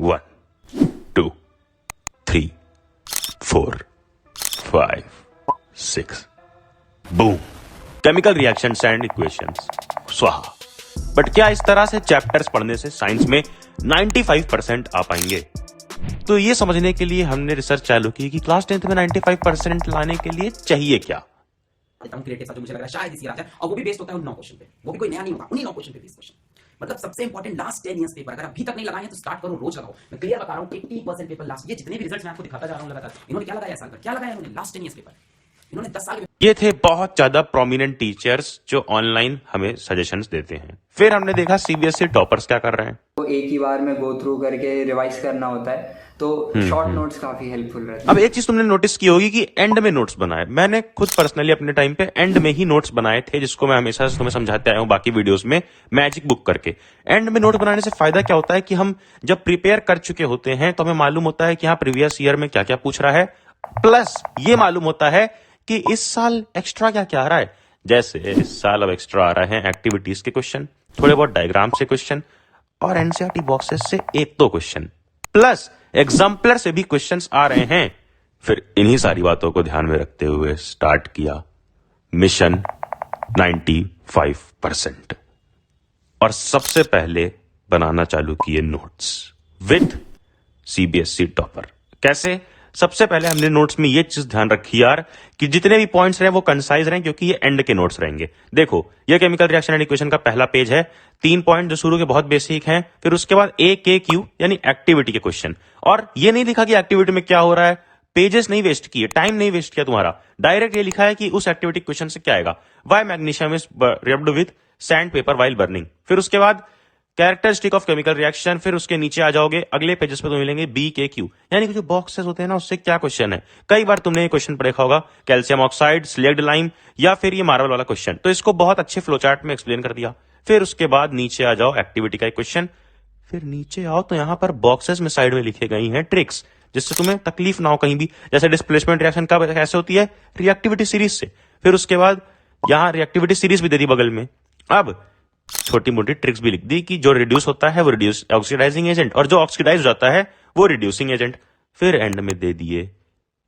1 2 3 4 5 6 boom, chemical reactions and equations स्वाहा। But क्या इस तरह से चैप्टर्स पढ़ने से साइंस में 95% आ पाएंगे? तो ये समझने के लिए हमने रिसर्च चालू की कि क्लास 10th में 95% लाने के लिए चाहिए क्या। क्रिएटिव सा जो मुझे लग रहा है शायद इसी आता है, और वो भी बेस्ड होता है उन 9 क्वेश्चन पे। वो भी कोई नया नहीं होगा, उन्हीं 9 क्वेश्चन पे 20 क्वेश्चन। मतलब सबसे इंपॉर्टेंट लास्ट 10 इयर्स पेपर, अगर अभी तक नहीं लगाए हैं तो स्टार्ट करो, रोज लगाओ। मैं क्लियर बता रहा हूं, 80% पेपर लास्ट, ये जितने भी रिजल्ट्स मैं आपको दिखाता जा रहा हूं लगातार, इन्होंने क्या लगाया साल का, क्या लगाया इन्होंने लास्ट 10 इयर्स पेपर, इन्होंने 10 साल। ये थे बहुत ज्यादा प्रोमिनेंट टीचर्स जो ऑनलाइन हमें सजेशंस देते हैं। फिर हमने देखा सीबीएसई टॉपर्स क्या कर रहे हैं। तो एक ही बार में गो थ्रू करके रिवाइज करना होता है, तो शॉर्ट नोट्स काफी हेल्पफुल रहते हैं। अब एक चीज तुमने नोटिस की होगी कि एंड में नोट्स बनाए। मैंने खुद पर्सनली अपने टाइम पे एंड में ही नोट्स बनाए थे, जिसको मैं हमेशा से तुम्हें समझाते आया हूं बाकी वीडियोस में, मैजिक बुक करके। एंड में नोट बनाने से फायदा क्या होता है कि हम जब प्रिपेयर कर चुके होते हैं तो हमें मालूम होता है कि हाँ प्रीवियस ईयर में क्या क्या पूछ रहा है, प्लस ये मालूम होता है कि इस साल एक्स्ट्रा क्या क्या आ रहा है। जैसे इस साल अब एक्स्ट्रा आ रहे हैं एक्टिविटीज के क्वेश्चन, थोड़े बहुत डायग्राम से क्वेश्चन, और एनसीईआरटी बॉक्सेस से 1-2 क्वेश्चन, प्लस एग्जाम्पलर से भी क्वेश्चंस आ रहे हैं। फिर इन्हीं सारी बातों को ध्यान में रखते हुए स्टार्ट किया मिशन 95%, और सबसे पहले बनाना चालू किए नोट्स विद सीबीएसई टॉपर। कैसे? सबसे पहले हमने नोट्स में ये चीज ध्यान रखी यार कि जितने भी पॉइंट्स रहे वो कंसाइज रहे, क्योंकि ये एंड के नोट्स रहेंगे। देखो, ये केमिकल रिएक्शन एंड इक्वेशन का पहला पेज है, 3 पॉइंट जो शुरू के बहुत बेसिक हैं, फिर उसके बाद AKQ यानी एक्टिविटी के क्वेश्चन। और ये नहीं लिखा कि एक्टिविटी में क्या हो रहा है, पेजेस नहीं वेस्ट किए, टाइम नहीं वेस्ट किया तुम्हारा, डायरेक्ट ये लिखा है कि उस एक्टिविटी क्वेश्चन से क्या आएगा, why magnesium is rubbed with sand paper while burning. फिर उसके बाद कैरेक्टरिस्टिक ऑफ केमिकल रिएक्शन, फिर उसके नीचे आ जाओगे अगले पेजेस पे तुम्हें मिलेंगे BKQ यानी कि जो बॉक्सेस होते हैं ना उससे क्या क्वेश्चन है। कई बार तुमने ये क्वेश्चन देखा होगा, कैल्शियम ऑक्साइड, स्लेग्ड लाइम, या फिर ये मार्बल वाला क्वेश्चन, तो इसको बहुत अच्छे फ्लोचार्ट में एक्सप्लेन कर दिया। फिर उसके बाद नीचे आ जाओ एक्टिविटी का एक क्वेश्चन, फिर नीचे आओ तो यहां पर बॉक्सेस में साइड में लिखे गई हैं ट्रिक्स, जिससे तुम्हें तकलीफ ना हो कहीं भी। जैसे डिस्प्लेसमेंट रिएक्शन का कैसे होती है, रिएक्टिविटी सीरीज से। फिर उसके बाद यहां रिएक्टिविटी सीरीज भी दे दी बगल में। अब छोटी मोटी ट्रिक्स भी लिख दी कि जो रिड्यूस होता है वो रिड्यूस ऑक्सीडाइजिंग एजेंट, और जो ऑक्सीडाइज हो जाता है वो रिड्यूसिंग एजेंट। फिर एंड में दे दिए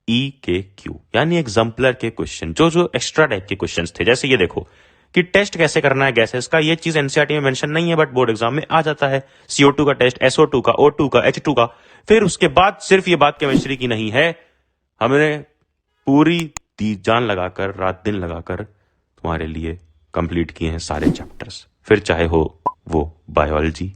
EKQ यानी एग्जाम्पलर के क्वेश्चन, जो जो एक्स्ट्रा टाइप के क्वेश्चंस थे। जैसे ये देखो कि टेस्ट कैसे करना है गैसेस का, ये चीज एनसीईआरटी में मेंशन नहीं है बट बोर्ड एग्जाम में आ जाता है। CO2 का टेस्ट, SO2 का, O2 का, H2 का। फिर उसके बाद सिर्फ ये बात केमिस्ट्री की नहीं है, हमने पूरी जान लगाकर, रात दिन लगाकर तुम्हारे लिए कंप्लीट किए हैं सारे चैप्टर्स, फिर चाहे हो वो बायोलॉजी।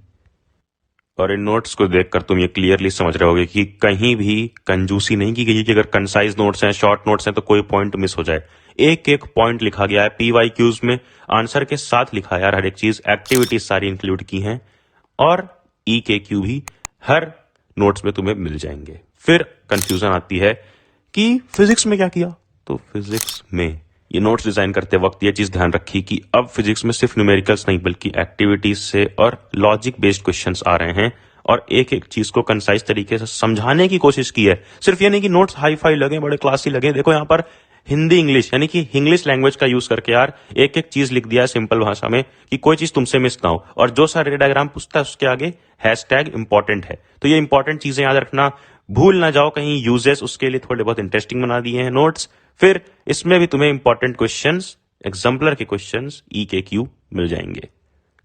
और इन नोट्स को देखकर तुम ये क्लियरली समझ रहे होगे कि कहीं भी कंजूसी नहीं की गई कि अगर कंसाइज नोट्स हैं, शॉर्ट नोट्स हैं तो कोई पॉइंट मिस हो जाए। एक एक पॉइंट लिखा गया है, PYQs में आंसर के साथ लिखा है यार हर एक चीज, एक्टिविटीज सारी इंक्लूड की हैं, और EKQ भी हर नोट्स में तुम्हें मिल जाएंगे। फिर कंफ्यूजन आती है कि फिजिक्स में क्या किया, तो फिजिक्स में ये नोट्स डिजाइन करते वक्त ये चीज ध्यान रखी कि अब फिजिक्स में सिर्फ न्यूमेरिकल्स नहीं बल्कि एक्टिविटीज से और लॉजिक बेस्ड क्वेश्चंस आ रहे हैं, और एक एक चीज को कंसाइज तरीके से समझाने की कोशिश की है। सिर्फ ये नहीं कि नोट्स हाई फाई लगे, बड़े क्लासी लगे। देखो यहाँ पर हिंदी इंग्लिश यानी कि इंग्लिश लैंग्वेज का यूज करके यार एक एक चीज लिख दिया है सिंपल भाषा में कि कोई चीज तुमसे मिस ना हो, और जो सारे डायग्राम पूछता है उसके आगे हैशटैग इंपॉर्टेंट है। तो ये इंपॉर्टेंट चीजें याद रखना, भूल ना जाओ कहीं यूजेस, उसके लिए थोड़े बहुत इंटरेस्टिंग बना दिए हैं नोट्स। फिर इसमें भी तुम्हें इंपॉर्टेंट क्वेश्चंस, एग्जाम्पलर के क्वेश्चंस, EKQ मिल जाएंगे।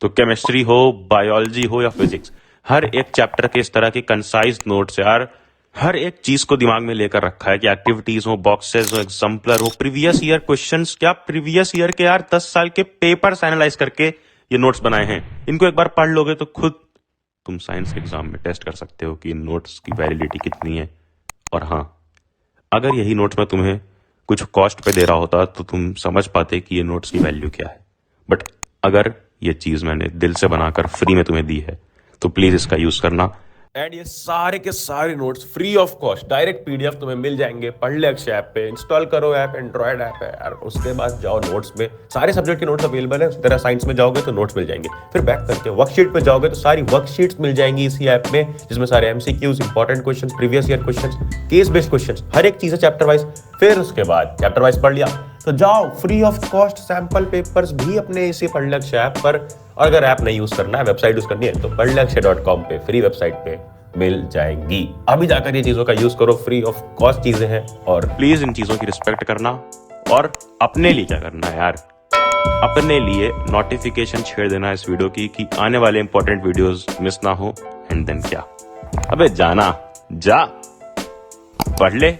तो केमिस्ट्री हो, बायोलॉजी हो या फिजिक्स, हर एक चैप्टर के इस तरह के कंसाइज नोट्स यार हर एक चीज को दिमाग में लेकर रखा है कि एक्टिविटीज हो, बॉक्सेस हो, एग्जाम्पलर हो, प्रीवियस ईयर क्वेश्चंस, क्या प्रीवियस ईयर के यार 10 साल के पेपर्स एनालाइज करके ये नोट्स बनाए हैं। इनको एक बार पढ़ लोगे तो खुद तुम साइंस के एग्जाम में टेस्ट कर सकते हो कि इन नोट्स की वैलिडिटी कितनी है। और हाँ, अगर यही नोट्स में तुम्हें कुछ कॉस्ट पे दे रहा होता तो तुम समझ पाते कि ये नोट्स की वैल्यू क्या है। बट अगर ये चीज मैंने दिल से बनाकर फ्री में तुम्हें दी है तो प्लीज इसका यूज करना। एंड ये सारे के सारे notes free of cost direct PDF तुम्हें मिल जाएंगे। पढ़ ले अक्षय ऐप पे, इंस्टॉल करो ऐप, एंड्रॉइड ऐप है यार। उसके बाद जाओ नोट्स में, सारे सब्जेक्ट के नोट्स अवेलेबल है। तेरा साइंस में जाओगे तो नोट्स मिल जाएंगे, फिर बैक करके वर्कशीट पे जाओगे तो सारी वर्कशीट्स मिल जाएंगी इसी ऐप में, जिसमें सारे MCQs, important question, previous year question, case based question, हर एक चीज है चैप्टर वाइज। फिर उसके बाद चैप्टर वाइज पढ़ लिया तो जाओ free of cost sample papers भी अपने इसी पढ़ ले अक्षय ऐप पर। और अगर ऐप नहीं यूज करना है, वेबसाइट यूज करनी है, तो पढ़लेअक्षय.com पे फ्री वेबसाइट पे मिल जाएंगी। अभी जाकर ये चीजों का यूज करो, फ्री ऑफ कॉस्ट चीजें हैं। और प्लीज इन चीजों की रिस्पेक्ट करना और अपने लिए क्या करना है यार, अपने लिए नोटिफिकेशन छेड़ देना इस वीडियो की कि आने वाले इंपॉर्टेंट वीडियोस मिस ना हो। एंड देन क्या, अबे जाना जा पढ़ ले।